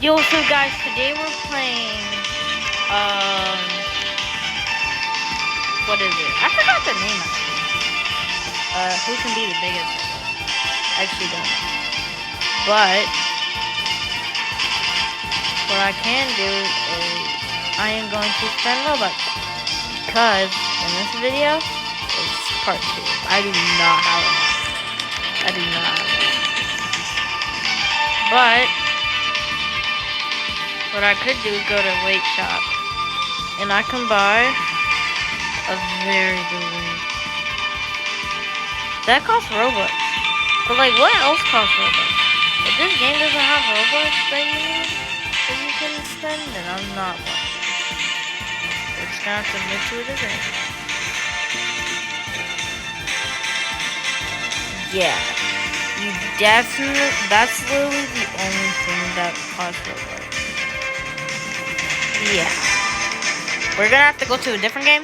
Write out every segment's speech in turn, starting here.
Yo, so guys, today we're playing, what is it? I forgot the name actually. Who can be the biggest? I actually don't know. But, what I can do is, I am going to spend Robux. Because, in this video, it's part 2. I do not have enough. I do not have enough. But, what I could do is go to Weight Shop. And I can buy a very good wig. That costs Robux. But like, what else costs Robux? If this game doesn't have Robux that you need, that you can spend, then I'm not buying it. We're just gonna have to admit to it again. Yeah. You definitely, that's literally the only thing that costs Robux. Yeah. We're gonna have to go to a different game.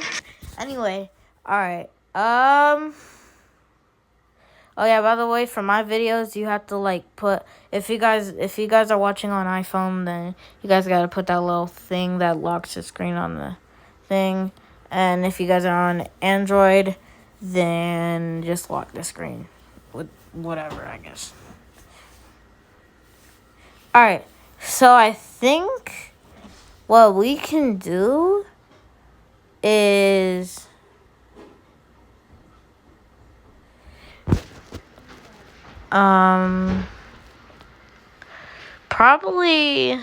Anyway, alright. Oh yeah, by the way, for my videos, you have to like put, if you guys are watching on iPhone, then you guys gotta put that little thing that locks the screen on the thing. And if you guys are on Android, then just lock the screen with whatever, I guess. Alright, so I think what we can do is probably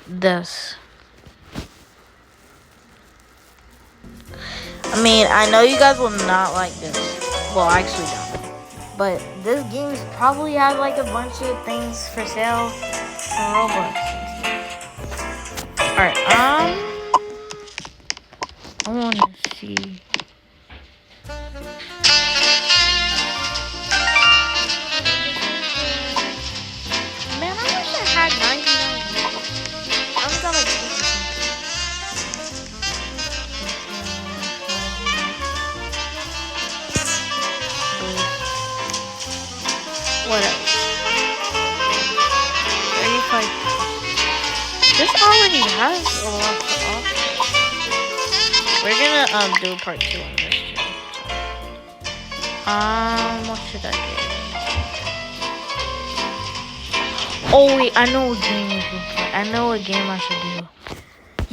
this. I mean, I know you guys will not like this. Well, I actually don't. But this game probably has like a bunch of things for sale on Roblox. Alright, I want to see. Man, I wish I had 99. I'm gonna keep it. What else? 35. This already has a lot to offer. We're gonna do part 2 on this too. What should I get? Oh wait, I know what game we should play. I know what game I should do.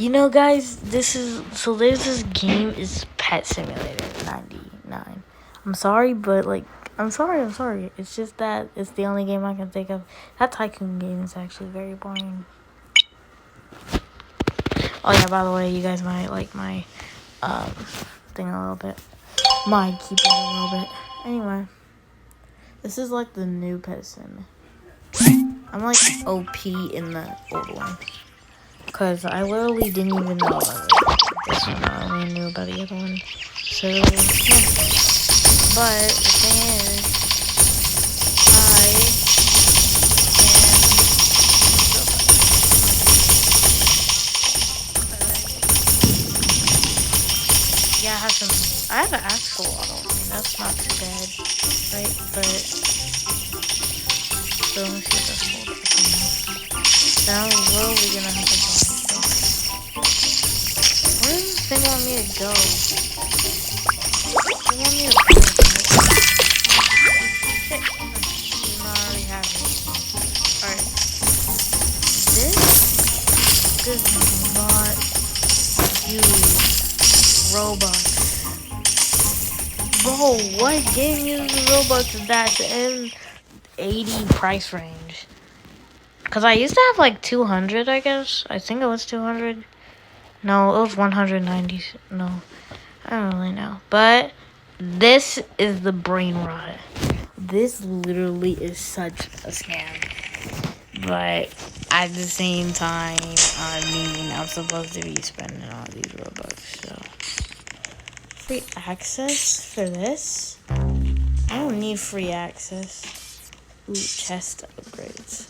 You know, guys, there's this game is Pet Simulator 99. I'm sorry, but like, I'm sorry. It's just that it's the only game I can think of. That Tycoon game is actually very boring. Oh yeah, by the way, you guys might like my thing a little bit. My keyboard a little bit. Anyway, this is like the new Pet Sim. I'm like OP in the old one. Because I literally didn't even know about this one. I only knew about the other one. So, yeah. But the thing is, I have an axolotl. I mean, that's not too bad, right? But, so let me see if that's full. Now, where are we gonna have to buy things? Where does this thing want me to go? They want me to buy it. Shit. You already have it. Alright. This does not use Robux. Bro, what game uses Robux that's in 80 price range? Because I used to have like 200, I guess. I think it was 200. No, it was 190. No, I don't really know. But this is the brain rot. This literally is such a scam. But at the same time, I mean, I'm supposed to be spending all these Robux, so. Free access for this? I don't need free access. Ooh, chest upgrades.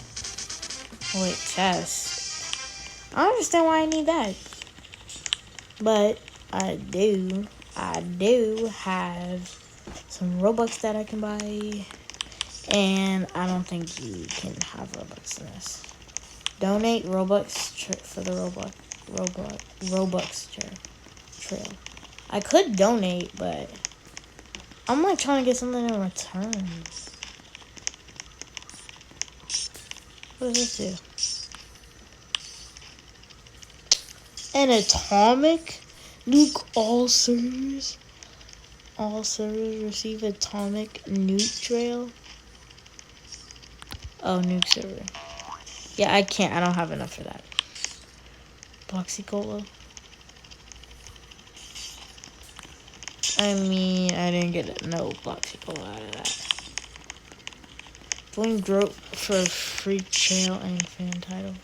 Wait, chest. I don't understand why I need that. But I do have some Robux that I can buy. And I don't think you can have Robux in this. Donate Robux for the Robux trail. I could donate, but I'm like trying to get something in return. What does this do? An atomic nuke all servers. All servers receive atomic nuke trail. Oh, nuke server. Yeah, I can't. I don't have enough for that. Boxy Cola. I mean, I didn't get no Boxy Cola out of that. Going broke for a free trail and fan title.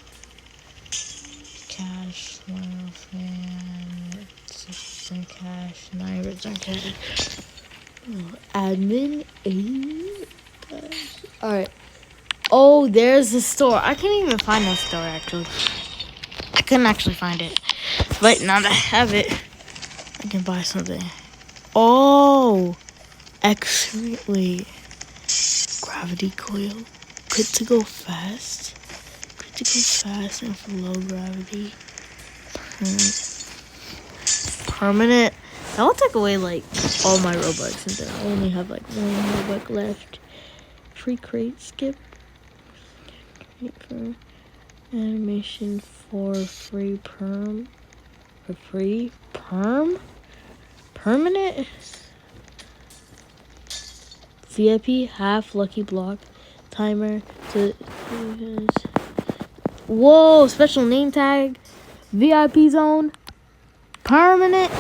Cash, 1 fan, 6% cash, 9% cash. Oh, admin, 8. Alright. Oh, there's the store. I can't even find that store, actually. I couldn't actually find it. But now that I have it, I can buy something. Oh! Excellently. Gravity coil. Good to go fast. Good to go fast and for low gravity. Permanent. That will take away, like, all my Robux. And then I only have, like, 1 Robux left. Free crate skip. Animation for free perm. For free perm? Permanent? VIP half lucky block timer to whoa, special name tag, VIP zone, permanent.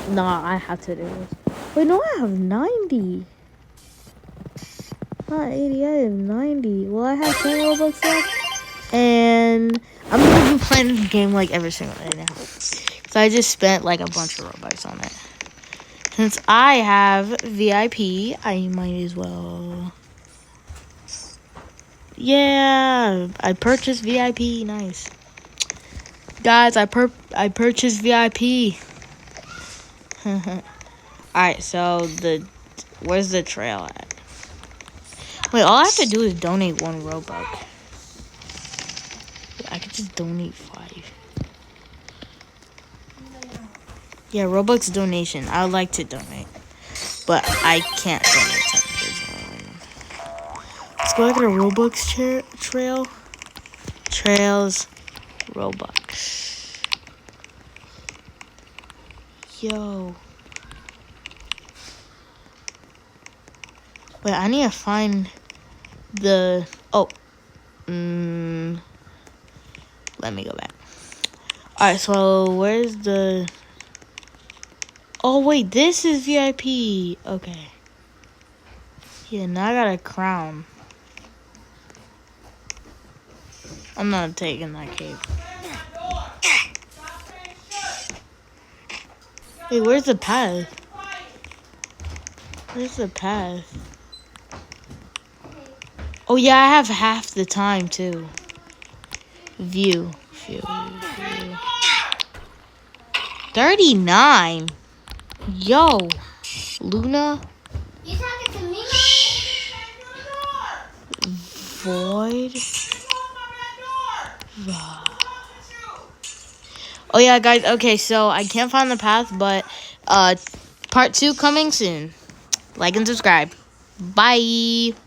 Nah, I have to do this. Wait, no, I have 90. Not 80, I have 90. Well, I have 10 Robux left. And I'm gonna be playing this game like every single day now. So I just spent like a bunch of Robux on it. Since I have VIP, I might as well. Yeah, I purchased VIP. Nice. Guys, I purchased VIP. Alright, so where's the trail at? Wait, all I have to do is donate 1 Robux. I could just donate 5. Yeah, Robux donation. I would like to donate, but I can't donate something. Let's go after a Robux trail. Trails, Robux. Yo. Wait, I need to find the. Oh. Let me go back. Alright, so where's the. Oh, wait, this is VIP. Okay. Yeah, now I got a crown. I'm not taking that cape. Wait, where's the path? Where's the path? Oh, yeah, I have half the time, too. View. 39? Yo. Luna? You talking to me? Void. Oh yeah, guys. Okay, so I can't find the path, but part 2 coming soon. Like and subscribe. Bye.